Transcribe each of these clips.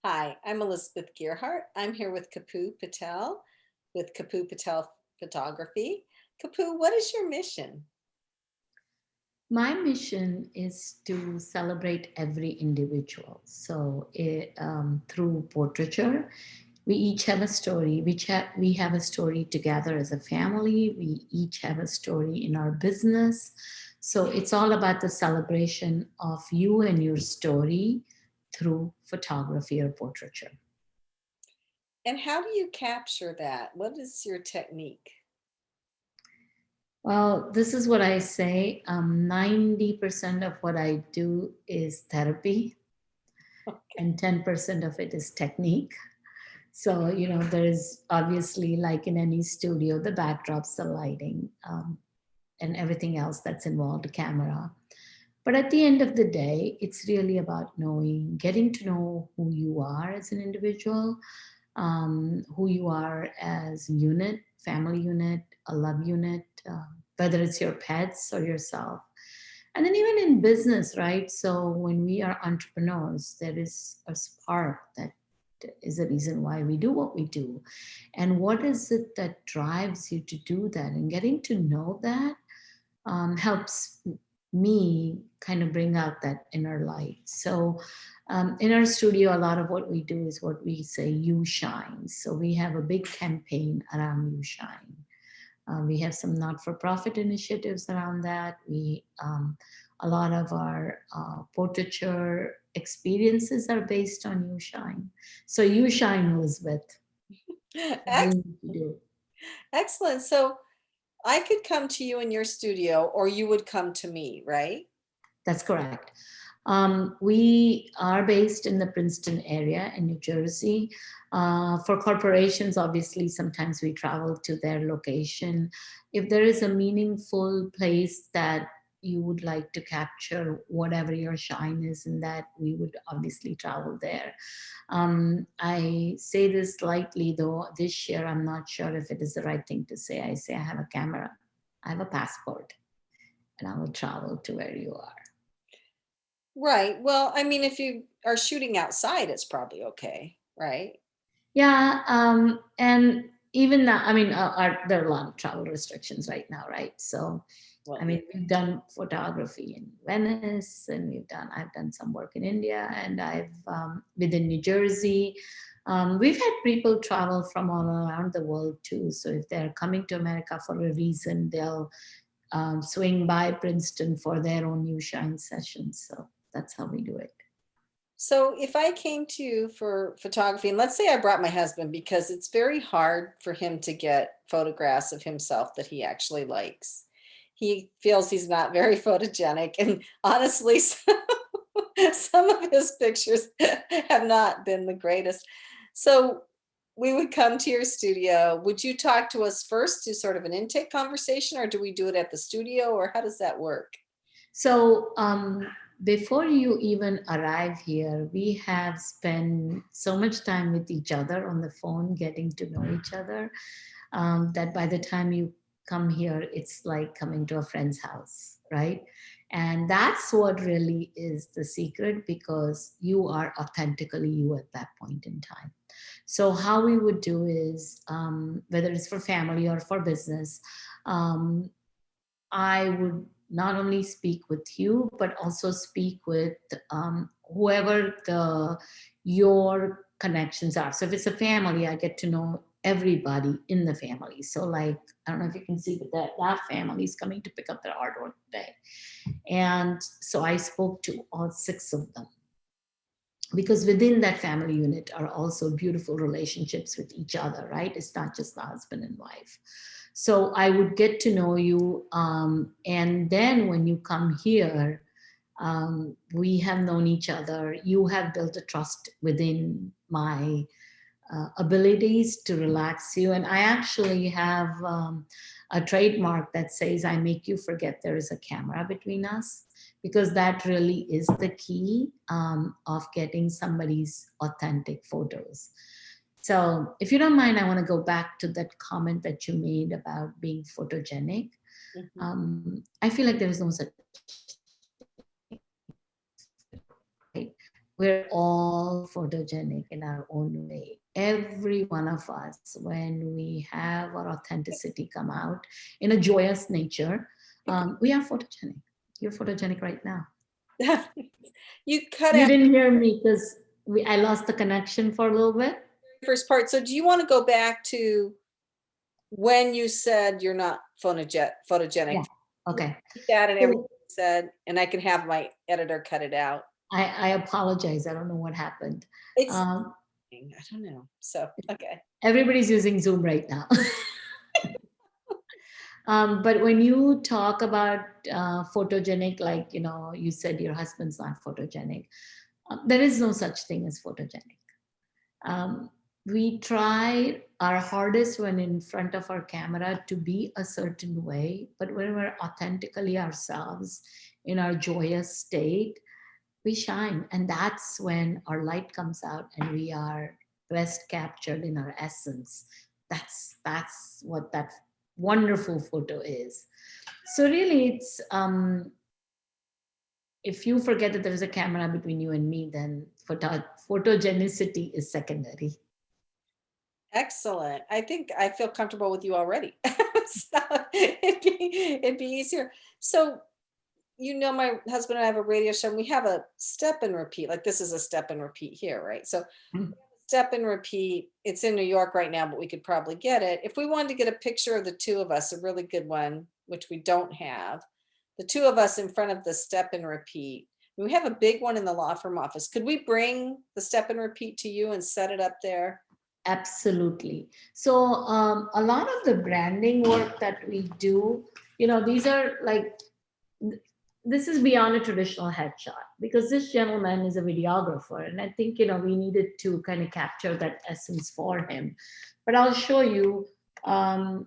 Hi, I'm Elizabeth Gearhart. I'm here with Kapu Patel with Kapu Patel Photography. Kapu, what is your mission? My mission is to celebrate every individual. Through portraiture, we each have a story. We have a story together as a family. We each have a story in our business. So it's all about the celebration of you and your story through photography or portraiture. And how do you capture that? What is your technique? Well, this is what I say. 90% of what I do is therapy, and 10% of it is technique. So, there's obviously, like in any studio, the backdrops, the lighting, and everything else that's involved, the camera. But at the end of the day, it's really about getting to know who you are as an individual, who you are as a unit, family unit, a love unit, whether it's your pets or yourself. And then even in business, right? So when we are entrepreneurs, there is a spark that is the reason why we do what we do. And what is it that drives you to do that? And getting to know that helps me kind of bring out that inner light. So, in our studio, a lot of what we do is what we say, you shine. So, we have a big campaign around you shine. We have some not-for-profit initiatives around that. A lot of our portraiture experiences are based on you shine. So, you shine, Elizabeth. What Ex- do you do? Excellent. So I could come to you in your studio or you would come to me, right? That's correct. We are based in the Princeton area in New Jersey. For corporations, obviously, sometimes we travel to their location. If there is a meaningful place that you would like to capture whatever your shine is in that, we would obviously travel there. I say this lightly, though this year I'm not sure if it is the right thing to say. I say I have a camera, I have a passport, and I will travel to where you are. Right. Well, I mean, if you are shooting outside, it's probably okay, right? Yeah, and even now, I mean, there are a lot of travel restrictions right now, right? So, I Well, yeah. mean, we've done photography in Venice, and I've done some work in India, and I've within New Jersey. We've had people travel from all around the world too. So if they're coming to America for a reason, they'll swing by Princeton for their own New Shine sessions. So that's how we do it. So if I came to you for photography, and let's say I brought my husband because it's very hard for him to get photographs of himself that he actually likes. He feels he's not very photogenic, and honestly, some of his pictures have not been the greatest. So we would come to your studio. Would you talk to us first, do sort of an intake conversation, or do we do it at the studio, or how does that work? So, before you even arrive here, we have spent so much time with each other on the phone, getting to know each other, that by the time you come here, it's like coming to a friend's house, right? And that's what really is the secret, because you are authentically you at that point in time. So, how we would do is, whether it's for family or for business, um, I would not only speak with you, but also speak with whoever your connections are. So if it's a family, I get to know everybody in the family. So like, I don't know if you can see, but that family is coming to pick up their artwork today. And so I spoke to all six of them, because within that family unit are also beautiful relationships with each other, right? It's not just the husband and wife. So I would get to know you, and then when you come here, we have known each other. You have built a trust within my abilities to relax you. And I actually have a trademark that says, I make you forget there is a camera between us, because that really is the key of getting somebody's authentic photos. So, if you don't mind, I want to go back to that comment that you made about being photogenic. Mhm. I feel like there is no such thing, right? We're all photogenic in our own way. Every one of us, when we have our authenticity come out in a joyous nature, we are photogenic. You're photogenic right now. You cut You out didn't hear me because I lost the connection for a little bit. the first part. So do you want to go back to when you said you're not photogenic? Yeah. Okay. Repeat that and everything So you said, and I can have my editor cut it out. I apologize. I don't know what happened. It's Um, I don't know. So, okay. everybody's using Zoom right now. But when you talk about photogenic, like, you said your husband's not photogenic, there is no such thing as photogenic. Um, we try our hardest when in front of our camera to be a certain way, but when we're authentically ourselves in our joyous state, we shine. And that's when our light comes out and we are best captured in our essence. That's what that wonderful photo is. So really it's if you forget that there's a camera between you and me, then photogenicity is secondary. Excellent. I think I feel comfortable with you already. So it'd be easier. So, my husband and I have a radio show and we have a step and repeat. Like this is a step and repeat here, right? So step and repeat. It's in New York right now, but we could probably get it. If we wanted to get a picture of the two of us, a really good one, which we don't have, the two of us in front of the step and repeat. We have a big one in the law firm office. Could we bring the step and repeat to you and set it up there? Absolutely. So a lot of the branding work that we do, these are like, this is beyond a traditional headshot because this gentleman is a videographer. And I think, we needed to kind of capture that essence for him. But I'll show you, um,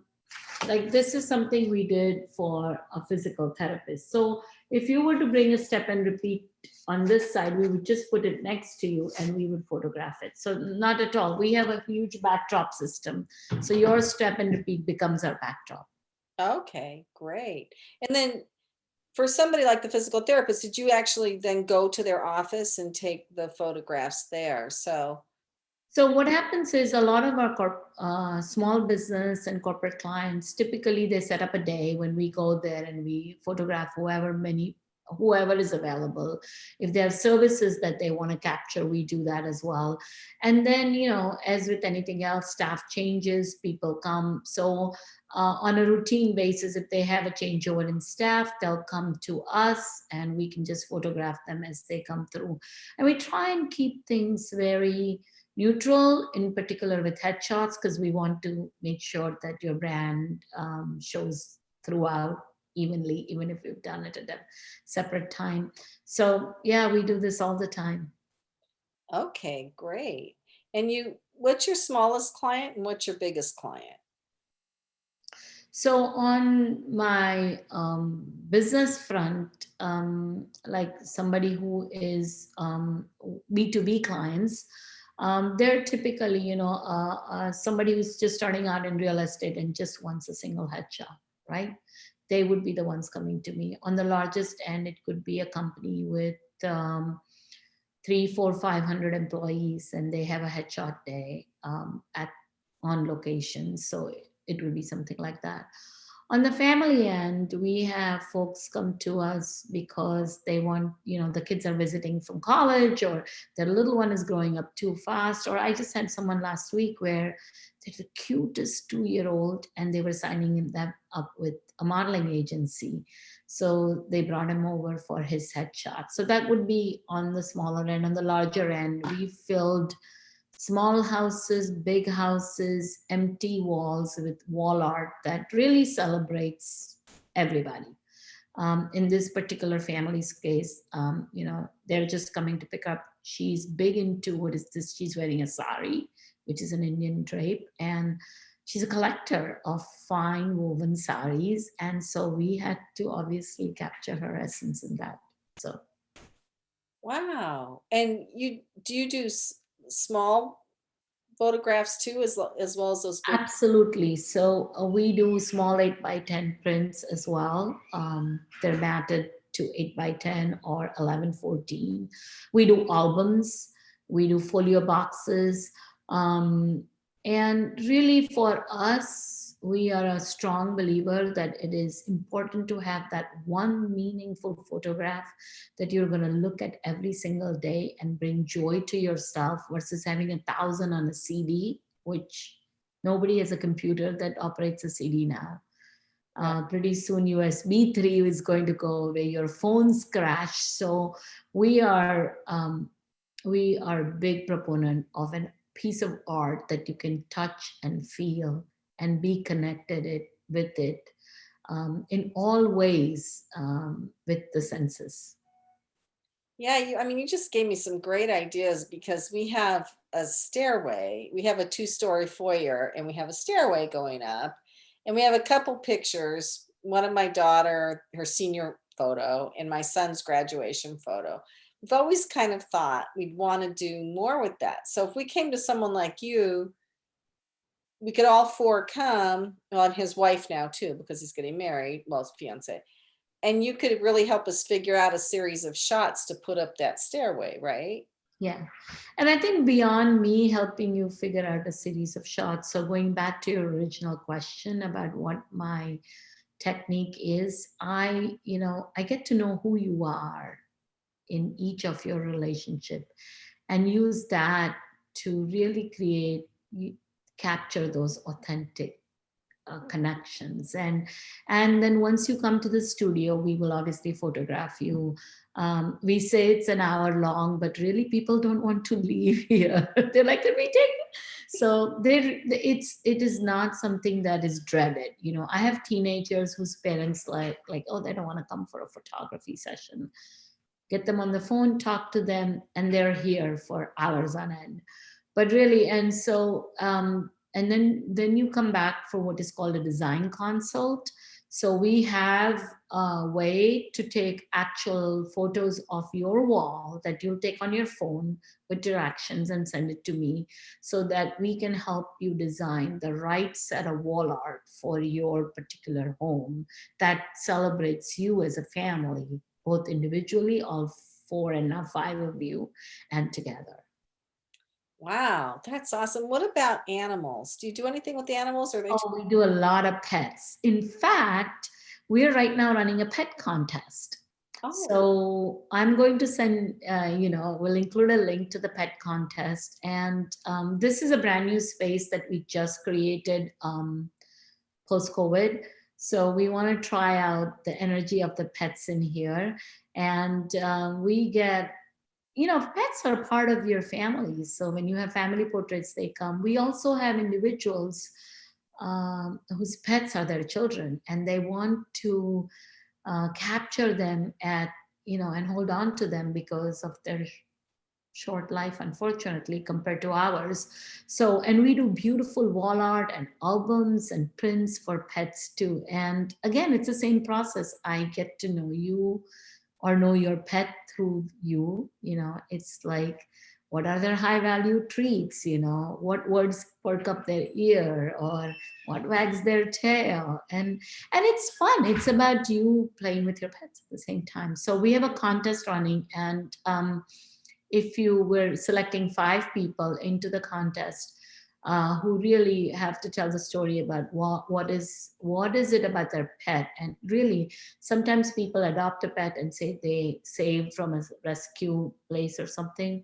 like this is something we did for a physical therapist. So if you were to bring a step and repeat on this side, we would just put it next to you and we would photograph it. So not at all. We have a huge backdrop system. So your step and repeat becomes our backdrop. Okay, great. And then for somebody like the physical therapist, did you actually then go to their office and take the photographs there? So, So what happens is a lot of our small business and corporate clients typically they set up a day when we go there and we photograph whoever is available. If there are services that they want to capture, we do that as well. And then as with anything else, staff changes, people come. So on a routine basis, if they have a changeover in staff, they'll come to us and we can just photograph them as they come through. And we try and keep things very neutral, in particular with headshots, because we want to make sure that your brand shows throughout evenly, even if we've done it at a separate time. So yeah, we do this all the time. okay, great. And what's your smallest client and what's your biggest client? So on my business front, like somebody who is B2B clients, they're typically, somebody who's just starting out in real estate and just wants a single headshot, right? They would be the ones coming to me. On the largest end, it could be a company with three, four, 500 employees, and they have a headshot day at on location. So it would be something like that. On the family end, we have folks come to us because they want, the kids are visiting from college or their little one is growing up too fast. Or I just had someone last week where they're the cutest 2-year old and they were signing them up with a modeling agency. So they brought him over for his headshot. So that would be on the smaller end. On the larger end, we filled small houses, big houses, empty walls with wall art that really celebrates everybody. In this particular family's case, they're just coming to pick up. She's big into what is this? She's wearing a sari, which is an Indian drape, and she's a collector of fine woven saris. And so we had to obviously capture her essence in that. So Wow. And do you do small photographs too, as well as those big? absolutely. So we do small 8 by 10 prints as well. They're matted to 8 by 10 or 1114. We do albums, we do folio boxes. Um, and really, for us, we are a strong believer that it is important to have that one meaningful photograph that you're going to look at every single day and bring joy to yourself versus having 1,000 on a CD, which nobody has a computer that operates a CD now. Yeah. Pretty soon, USB 3 is going to go away. Your phones crash. So we are we are a big proponent of a piece of art that you can touch and feel and be connected with it in all ways with the senses. Yeah, I mean, you just gave me some great ideas because we have a stairway. We have a two-story foyer and we have a stairway going up. And we have a couple pictures, one of my daughter, her senior photo, and my son's graduation photo. We've always kind of thought we'd want to do more with that. So if we came to someone like you, we could all four come, well, and his wife now too, because he's getting married, well, his fiance. And you could really help us figure out a series of shots to put up that stairway, right? Yeah. And I think beyond me helping you figure out a series of shots, so going back to your original question about what my technique is, I get to know who you are in each of your relationship and use that to really capture those authentic connections. And then once you come to the studio, we will obviously photograph you. We say it's an hour long, but really people don't want to leave here. They're like, can we take? So it is not something that is dreaded. I have teenagers whose parents like, oh, they don't want to come for a photography session. Get them on the phone, talk to them, and they're here for hours on end. But really, and then you come back for what is called a design consult. So we have a way to take actual photos of your wall that you'll take on your phone with directions and send it to me so that we can help you design the right set of wall art for your particular home that celebrates you as a family, both individually, all four and now five of you, and together. Wow, that's awesome. What about animals? Do you do anything with the animals or are they Oh, we do a lot of pets. In fact, we're right now running a pet contest. oh, So I'm going to send, we'll include a link to the pet contest. And this is a brand new space that we just created post COVID. So we want to try out the energy of the pets in here. And we get pets are part of your family. So when you have family portraits, they come. We also have individuals whose pets are their children, and they want to capture them and hold on to them because of their short life, unfortunately, compared to ours. So, and we do beautiful wall art and albums and prints for pets too. And again, it's the same process. I get to know you or know your pet through you. It's like, what are their high value treats? What words perk up their ear, or what wags their tail? And it's fun. It's about you playing with your pets at the same time. So we have a contest running, and if you were selecting five people into the contest who really have to tell the story about what is it about their pet. And really, sometimes people adopt a pet and say they saved from a rescue place or something.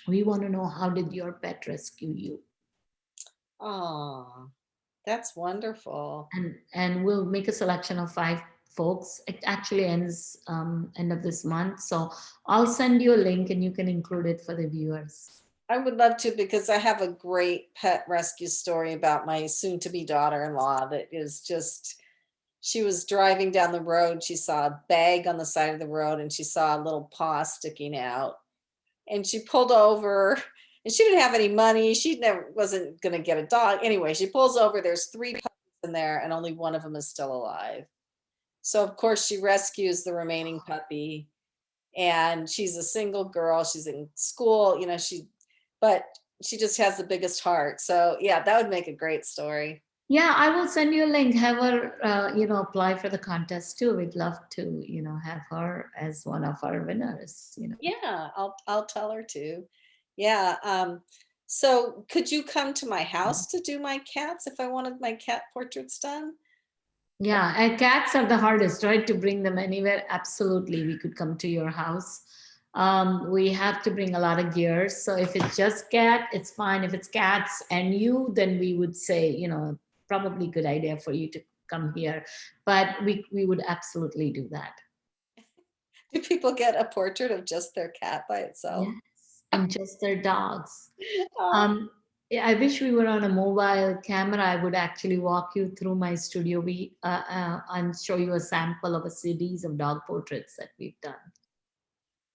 We want to know, how did your pet rescue you? oh, that's wonderful. And we'll make a selection of five folks. It actually ends end of this month, so I'll send you a link and you can include it for the viewers. I would love to because I have a great pet rescue story about my soon to be daughter-in-law that is just, she was driving down the road. She saw a bag on the side of the road and she saw a little paw sticking out. And she pulled over and she didn't have any money. She never wasn't going to get a dog. Anyway, she pulls over. There's three puppies in there and only one of them is still alive. So of course she rescues the remaining puppy and she's a single girl. She's in school, but she just has the biggest heart. So yeah, that would make a great story. Yeah, I will send you a link. Have her, apply for the contest too. We'd love to, have her as one of our winners. Yeah, I'll tell her to. Yeah, so could you come to my house to do my cats if I wanted my cat portraits done? Yeah, and cats are the hardest, right? To bring them anywhere. Absolutely, we could come to your house. We have to bring a lot of gear. So if it's just cat, it's fine. If it's cats and you, then we would say, probably good idea for you to come here. But we would absolutely do that. Do people get a portrait of just their cat by itself? Yes, and just their dogs. Oh, Um, yeah, I wish we were on a mobile camera. I would actually walk you through my studio and show you a sample of a series of dog portraits that we've done.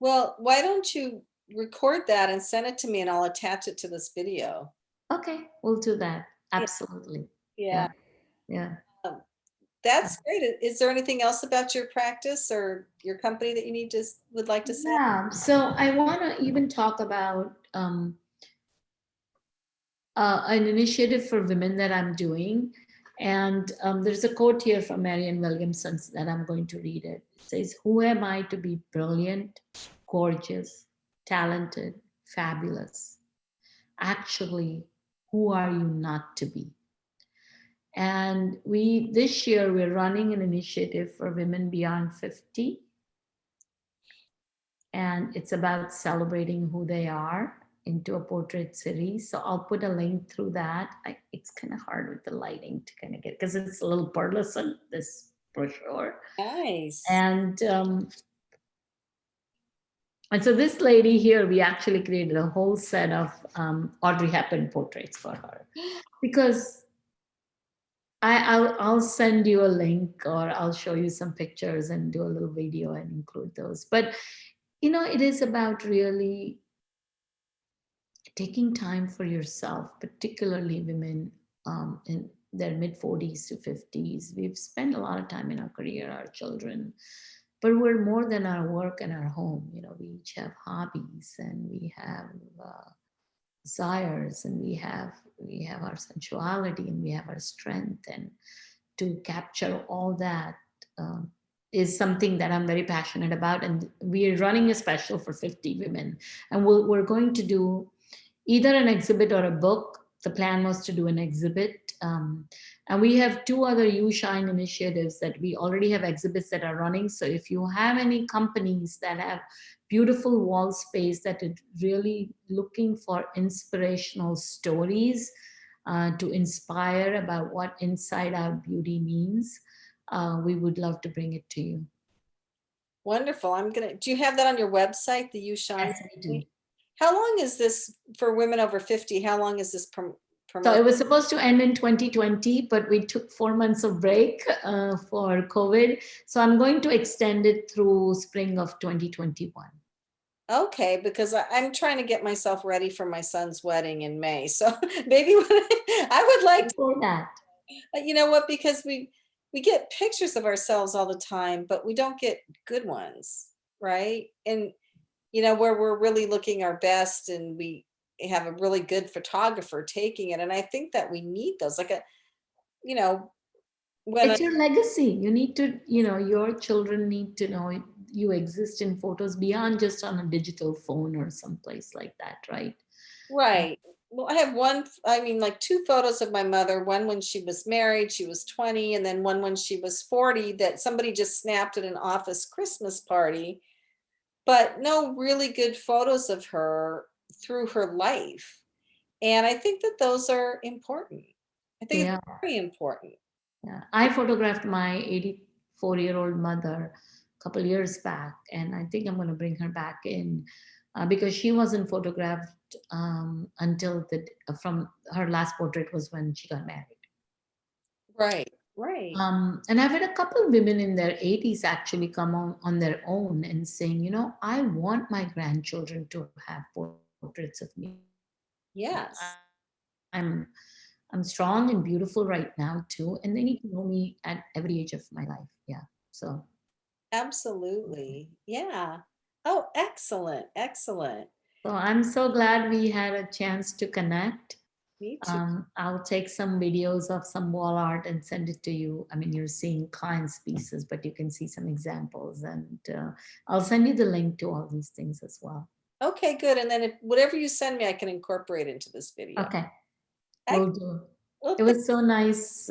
well, why don't you record that and send it to me and I'll attach it to this video. Okay, we'll do that. Yeah, Absolutely. yeah. Yeah, yeah. Um, that's great. Is there anything else about your practice or your company that you would like to say? Yeah. So I want to even talk about an initiative for women that I'm doing. And there's a quote here from Marianne Williamson that I'm going to read it. It says, "Who am I to be brilliant, gorgeous, talented, fabulous? Actually, who are you not to be?" And this year, we're running an initiative for women beyond 50, and it's about celebrating who they are into a portrait series. So I'll put a link through that. It's kind of hard with the lighting to kind of get, because it's a little pearlescent, this brochure. Nice. And so this lady here, we actually created a whole set of Audrey Hepburn portraits for her, because I'll send you a link, or I'll show you some pictures and do a little video and include those. But it is about really taking time for yourself, particularly women in their mid 40s to 50s. We've spent a lot of time in our career, our children, but we're more than our work and our home. We each have hobbies, and we have desires, and we have our sensuality, and we have our strength, and to capture all that um, is something that I'm very passionate about. And we're running a special for 50 women, and we're going to do either an exhibit or a book. The plan was to do an exhibit. And we have two other You Shine initiatives that we already have exhibits that are running. So if you have any companies that have beautiful wall space that is really looking for inspirational stories to inspire about what inside out beauty means, we would love to bring it to you. Wonderful. Do you have that on your website, the Yushan? Yes, we do. How long is this for women over 50? How long is this So promote? it was supposed to end in 2020, but we took 4 months of break for COVID. So I'm going to extend it through spring of 2021. Okay, because I'm trying to get myself ready for my son's wedding in May. So maybe I would like to, Before that, you know what, because we get pictures of ourselves all the time, but we don't get good ones, right? And where we're really looking our best and we have a really good photographer taking it. And I think that we need those. Like you know, when it's your legacy. You need to, your children need to know you exist in photos beyond just on a digital phone or someplace like that, right? right. Well, I have I mean, like two photos of my mother, one when she was married, she was 20, and then one when she was 40 that somebody just snapped at an office Christmas party, but no really good photos of her through her life. And I think that those are important. I think it's Yeah. very important. Yeah, I photographed my 84-year-old mother a couple years back, and I think I'm going to bring her back in because she wasn't photographed until from her last portrait was when she got married. Right, right. And I've had a couple of women in their 80s actually come on their own and saying, I want my grandchildren to have portraits of me. Yes, I'm I'm strong and beautiful right now too, and they need to know me at every age of my life. Yeah. So, absolutely. Yeah. Oh, excellent, excellent. so I'm so glad we had a chance to connect. Me too. I'll take some videos of some wall art and send it to you. I mean, you're seeing clients' pieces, but you can see some examples, and I'll send you the link to all these things as well. Okay, good. And then if whatever you send me, I can incorporate into this video. Okay, Excellent. will do. Well, It was so nice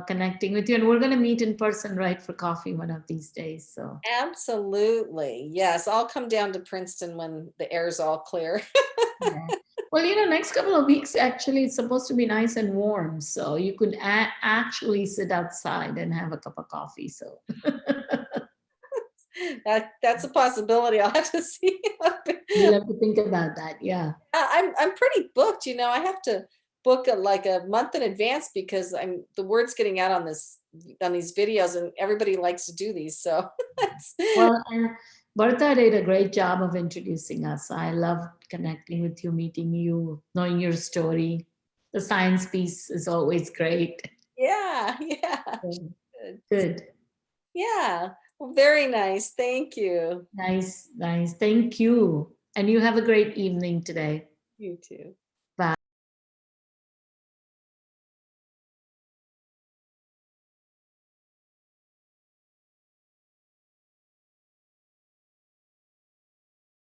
connecting with you, and we're going to meet in person, right, for coffee one of these days. So, absolutely. Yes, I'll come down to Princeton when the air's all clear. yeah. Well, next couple of weeks actually it's supposed to be nice and warm, so you could actually sit outside and have a cup of coffee. So, That's a possibility. I'll have to see. you'll have to think about that. Yeah. I'm pretty booked, I have to book like a month in advance because the word's getting out on these videos and everybody likes to do these. So that's Well, and Bertha did a great job of introducing us. I loved connecting with you, meeting you, knowing your story. The science piece is always great. yeah, yeah. So, Good. good. Yeah. Well, very nice. Thank you. Nice, nice. Thank you. And you have a great evening today. You too.